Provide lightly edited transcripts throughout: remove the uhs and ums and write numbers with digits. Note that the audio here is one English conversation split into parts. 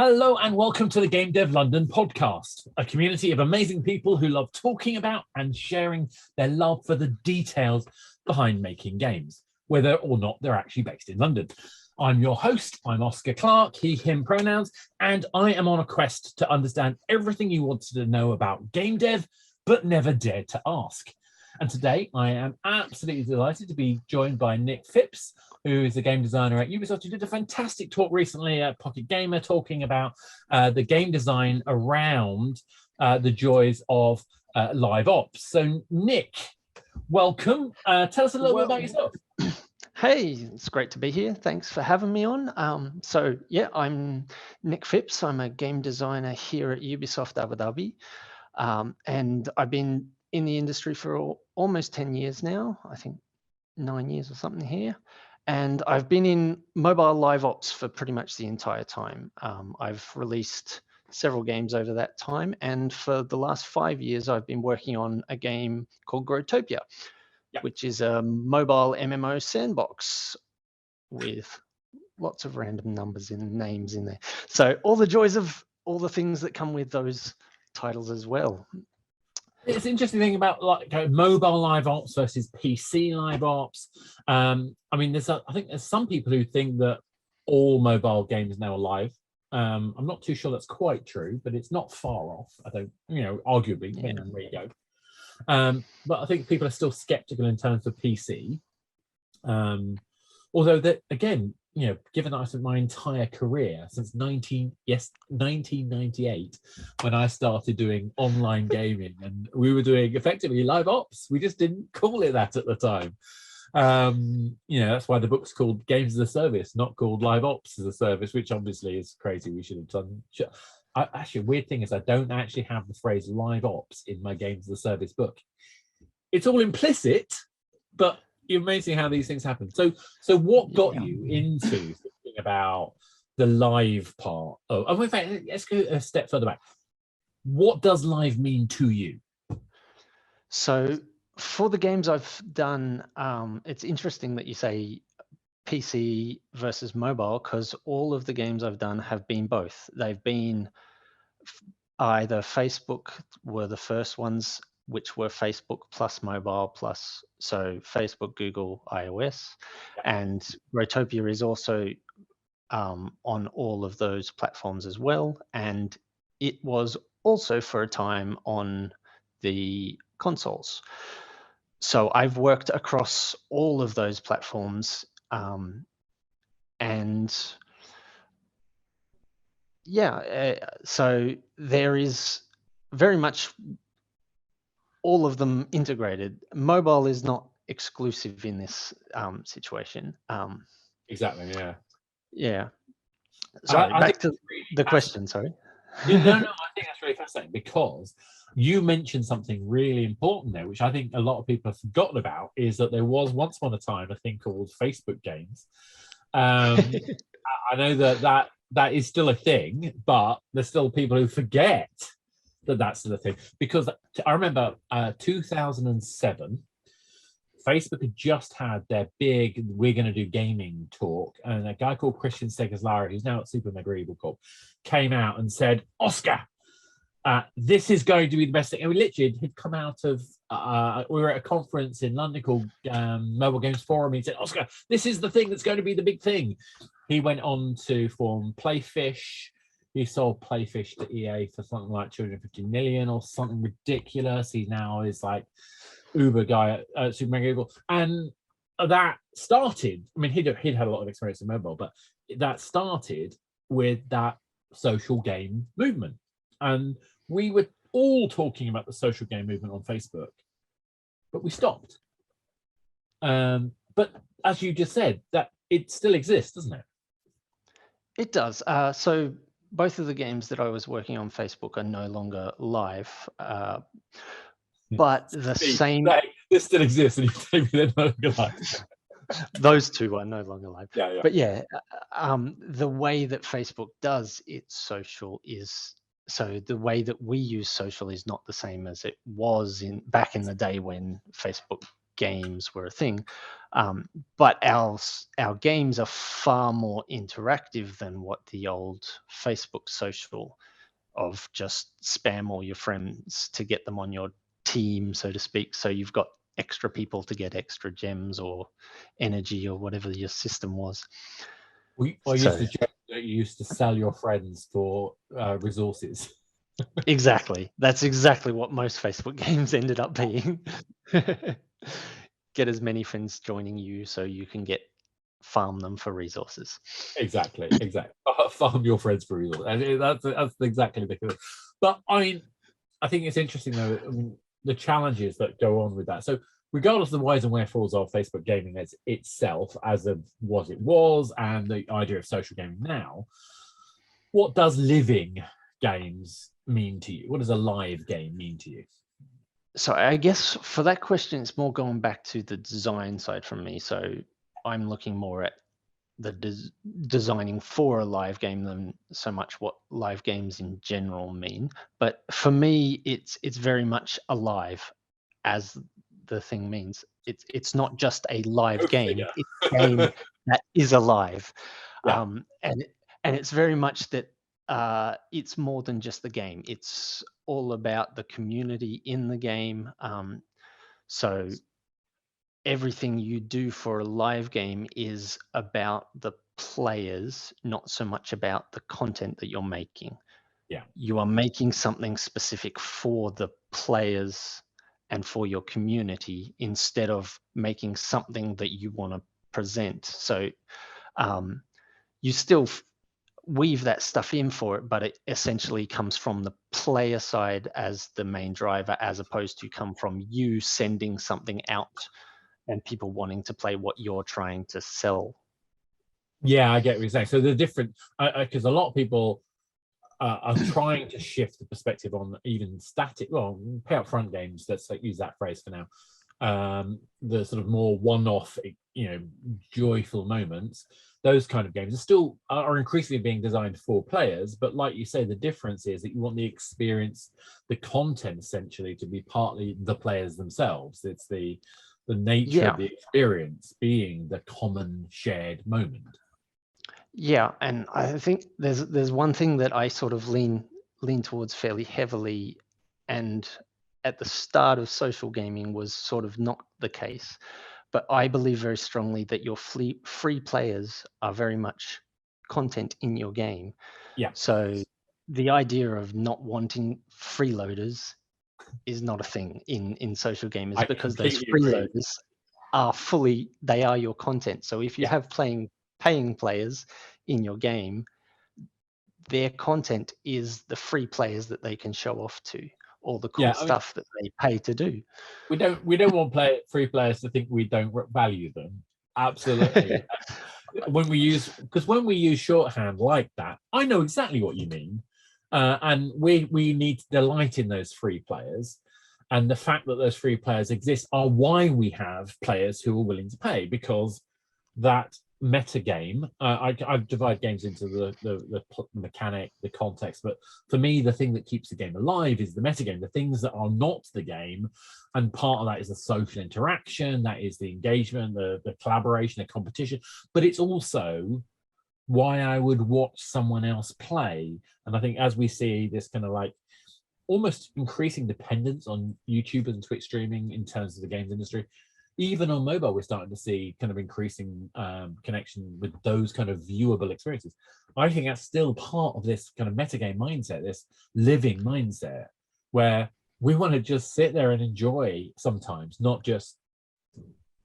Hello and welcome to the Game Dev London podcast, a community of amazing people who love talking about and sharing their love for the details behind making games, whether or not they're actually based in London. I'm your host, I'm Oscar Clark, he, him pronouns, and I am on a quest to understand everything you wanted to know about game dev, but never dared to ask. And today I am absolutely delighted to be joined by Nick Phipps, who is a game designer at Ubisoft, who did a fantastic talk recently at Pocket Gamer talking about the game design around the joys of LiveOps. So Nick, welcome. Tell us a little bit about yourself. Hey, it's great to be here. Thanks for having me on. I'm Nick Phipps. I'm a game designer here at Ubisoft Abu Dhabi. And I've been in the industry for almost 10 years now, I think 9 years or something here. And I've been in mobile live ops for pretty much the entire time. I've released several games over that time. And for the last 5 years, I've been working on a game called Growtopia, which is a mobile MMO sandbox with lots of random numbers and names in there. So all the joys of all the things that come with those titles as well. It's an interesting thing about mobile live ops versus PC live ops. I mean, I think there's some people who think that all mobile games now are live. I'm not too sure that's quite true, but it's not far off. I don't, arguably, depending on where you go. But I think people are still skeptical in terms of PC. Although that, again, given that I spent my entire career since 1998, when I started doing online gaming, and we were doing effectively live ops. We just didn't call it that at the time. That's why the book's called Games as a Service, not called Live Ops as a Service, which obviously is crazy. We should have done. Actually, weird thing is I don't actually have the phrase live ops in my Games as a Service book. It's all implicit, but you're amazing how these things happen. So what got you into thinking about the live part? Oh, in fact, let's go a step further back. What does live mean to you? So for the games I've done, it's interesting that you say PC versus mobile, because all of the games I've done have been both. They've been either Facebook were the first ones, which were Facebook plus mobile plus, so Facebook, Google, iOS. And Growtopia is also on all of those platforms as well. And it was also for a time on the consoles. So I've worked across all of those platforms. So there is very much all of them integrated. Mobile is not exclusive in this situation. Exactly. Yeah. Sorry, back to the question. Sorry. No, I think that's really fascinating, because you mentioned something really important there, which I think a lot of people have forgotten about, is that there was once upon a time a thing called Facebook games. I know that is still a thing, but there's still people who forget that that's the thing. Because I remember 2007, Facebook had just had their big "we're going to do gaming" talk, and a guy called Christian Stegerslara, who's now at Super Mega Evil Corp, came out and said, "Oscar, this is going to be the best thing." And we literally had come out of we were at a conference in London called Mobile Games Forum. He said, "Oscar, this is the thing that's going to be the big thing." He went on to form Playfish. He sold Playfish to EA for something like 250 million or something ridiculous. He now is like Uber guy at Super Mega Evil. And that started, I mean, he'd had a lot of experience in mobile, but that started with that social game movement. And we were all talking about the social game movement on Facebook, but we stopped. But as you just said, that it still exists, doesn't it? It does. So both of the games that I was working on Facebook are no longer live, but the same. This still exists, and you tell me they're no longer live. Those two are no longer live. Yeah. But the way that Facebook does its social is, so the way that we use social is not the same as it was back in the day when Facebook games were a thing. But our games are far more interactive than what the old Facebook social of just spam all your friends to get them on your team, so to speak. So you've got extra people to get extra gems or energy or whatever your system was. I used to joke that you used to sell your friends for resources. Exactly. That's exactly what most Facebook games ended up being. Get as many friends joining you so you can farm them for resources. Exactly. Farm your friends for resources. And that's exactly the case. But I think it's interesting though. I mean, the challenges that go on with that. So regardless of the whys and wherefores of Facebook gaming as itself, as of what it was, and the idea of social gaming now, what does living games mean to you? What does a live game mean to you? So I guess for that question, it's more going back to the design side from me. So I'm looking more at the designing for a live game than so much what live games in general mean. But for me, it's very much alive, as the thing means. It's not just a live game; it's a game that is alive, Yeah. and it's very much that it's more than just the game. It's all about the community in the game. So everything you do for a live game is about the players, not so much about the content that you're making. Yeah. You are making something specific for the players and for your community instead of making something that you want to present. So you still weave that stuff in for it, but it essentially comes from the player side as the main driver, as opposed to come from you sending something out and people wanting to play what you're trying to sell. Yeah, I get what you're saying. So the different, because a lot of people are trying to shift the perspective on even static, well, pay up front games. Let's use that phrase for now. The sort of more one-off, joyful moments. Those kind of games are increasingly being designed for players. But like you say, the difference is that you want the experience, the content essentially, to be partly the players themselves. It's the nature of the experience being the common shared moment. Yeah, and I think there's one thing that I sort of lean towards fairly heavily, and at the start of social gaming was sort of not the case. But I believe very strongly that your free players are very much content in your game. Yeah. So the idea of not wanting freeloaders is not a thing in social gamers, because those freeloaders they are your content. So if you have paying players in your game, their content is the free players that they can show off to all the cool stuff that they pay to do. We don't want free players to think we don't value them. Absolutely. when we use shorthand like that, I know exactly what you mean, and we need to delight in those free players, and the fact that those free players exist are why we have players who are willing to pay, because that meta game, I divide games into the mechanic, the context, but for me the thing that keeps the game alive is the meta game, the things that are not the game, and part of that is the social interaction, that is the engagement, the collaboration, the competition, but it's also why I would watch someone else play. And I think as we see this kind of like almost increasing dependence on YouTube and Twitch streaming in terms of the games industry, even on mobile, we're starting to see kind of increasing connection with those kind of viewable experiences. I think that's still part of this kind of metagame mindset, this living mindset, where we want to just sit there and enjoy sometimes, not just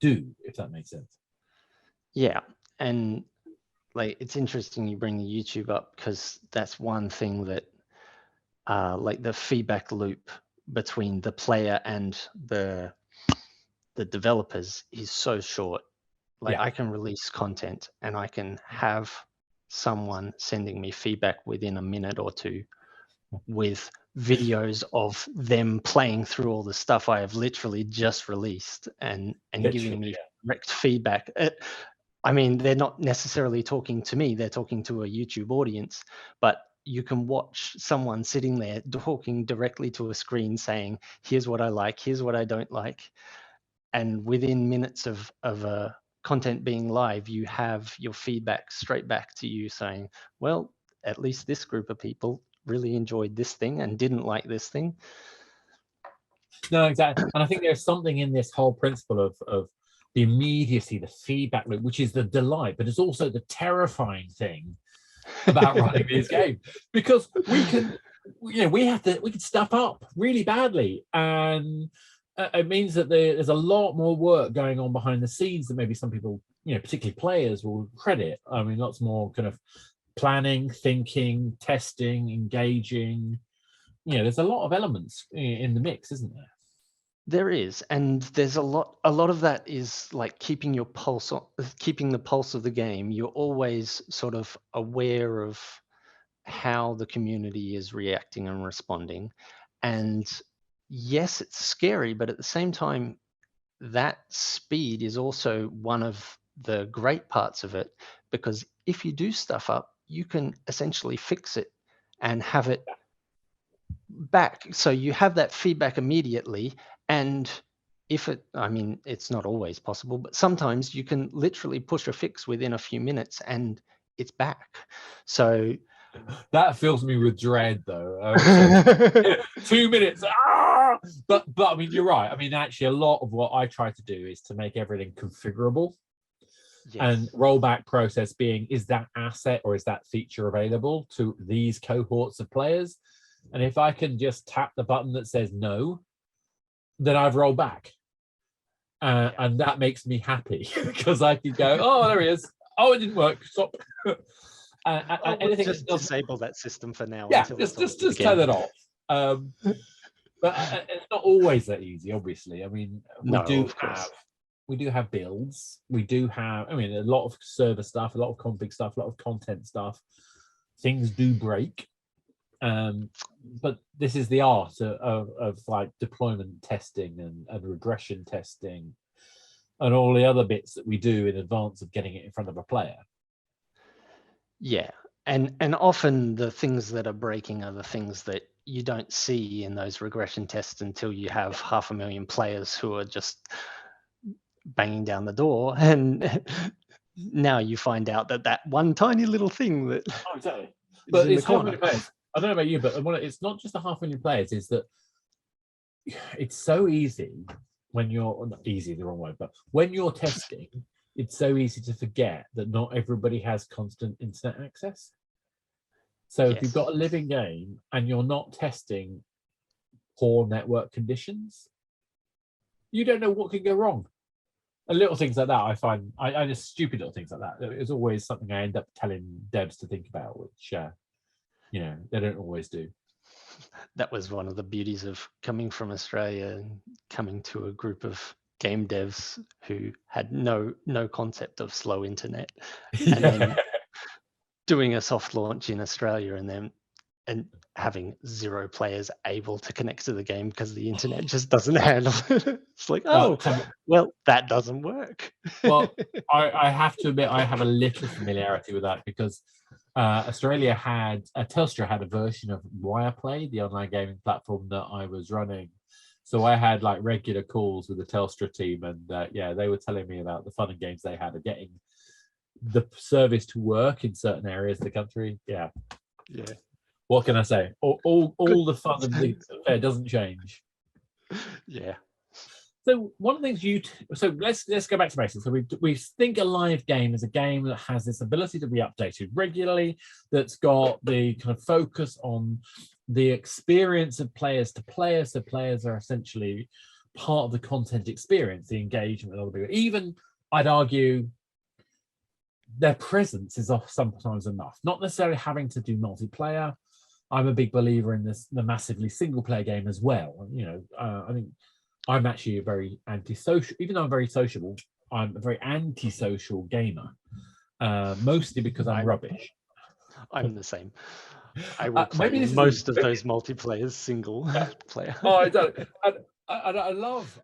do, if that makes sense. Yeah, and like it's interesting you bring the YouTube up, because that's one thing that like the feedback loop between the player and the developers is so short. Like I can release content and I can have someone sending me feedback within a minute or two with videos of them playing through all the stuff I have literally just released and giving me direct feedback. I mean, they're not necessarily talking to me, they're talking to a YouTube audience, but you can watch someone sitting there talking directly to a screen saying, here's what I like, here's what I don't like. and within minutes of content being live, you have your feedback straight back to you saying, well, at least this group of people really enjoyed this thing and didn't like this thing. No, exactly. And I think there's something in this whole principle of the immediacy, the feedback loop, which is the delight, but it's also the terrifying thing about running these games, because we can stuff up really badly, and it means that there's a lot more work going on behind the scenes that maybe some people, particularly players, will credit. I mean, lots more kind of planning, thinking, testing, engaging. There's a lot of elements in the mix, isn't there? There is, and there's a lot of that is like keeping the pulse of the game. You're always sort of aware of how the community is reacting and responding. And yes, it's scary, but at the same time, that speed is also one of the great parts of it, because if you do stuff up, you can essentially fix it and have it back. So you have that feedback immediately. And it's not always possible, but sometimes you can literally push a fix within a few minutes and it's back. So that fills me with dread, though. 2 minutes. But I mean, you're right. I mean, actually, a lot of what I try to do is to make everything configurable. Yes. And rollback process being, is that asset or is that feature available to these cohorts of players? And if I can just tap the button that says no, then I've rolled back. And that makes me happy because I can go, oh, there he is. Oh, it didn't work. Stop. Anything just disable that system for now. Yeah, just turn it off. But it's not always that easy, obviously. I mean, we do have builds. We do have, a lot of server stuff, a lot of config stuff, a lot of content stuff. Things do break. But this is the art of like deployment testing and regression testing and all the other bits that we do in advance of getting it in front of a player. Yeah, and often the things that are breaking are the things that you don't see in those regression tests until you have 500,000 players who are just banging down the door, and now you find out that one tiny little thing that exactly. But it's 500,000 players. I don't know about you, but it's not just the 500,000 players. Is that it's so easy when you're not easy, the wrong word, but when you're testing, it's so easy to forget that not everybody has constant internet access. So if you've got a living game and you're not testing poor network conditions, you don't know what can go wrong. And little things like that, I find, I just stupid little things like that. It's always something I end up telling devs to think about, which they don't always do. That was one of the beauties of coming from Australia and coming to a group of game devs who had no concept of slow internet, and then doing a soft launch in Australia and having 0 players able to connect to the game because the internet just doesn't handle it. It's like, well, that doesn't work. Well, I have to admit, I have a little familiarity with that because Australia Telstra had a version of Wireplay, the online gaming platform that I was running. So I had like regular calls with the Telstra team, and they were telling me about the fun and games they had of getting the service to work in certain areas of the country. Yeah. What can I say? All the fun of the affair doesn't change. Yeah. So one of the things so let's go back to basics. So we think a live game is a game that has this ability to be updated regularly, that's got the kind of focus on the experience of players to players. So players are essentially part of the content experience, the engagement with other people. Even I'd argue their presence is sometimes enough. Not necessarily having to do multiplayer. I'm a big believer in the massively single player game as well. I think I'm actually a very antisocial, even though I'm very sociable, I'm a very antisocial gamer, mostly because I'm rubbish. I'm the same. I will play most of those multiplayers single player. Oh, I don't. I love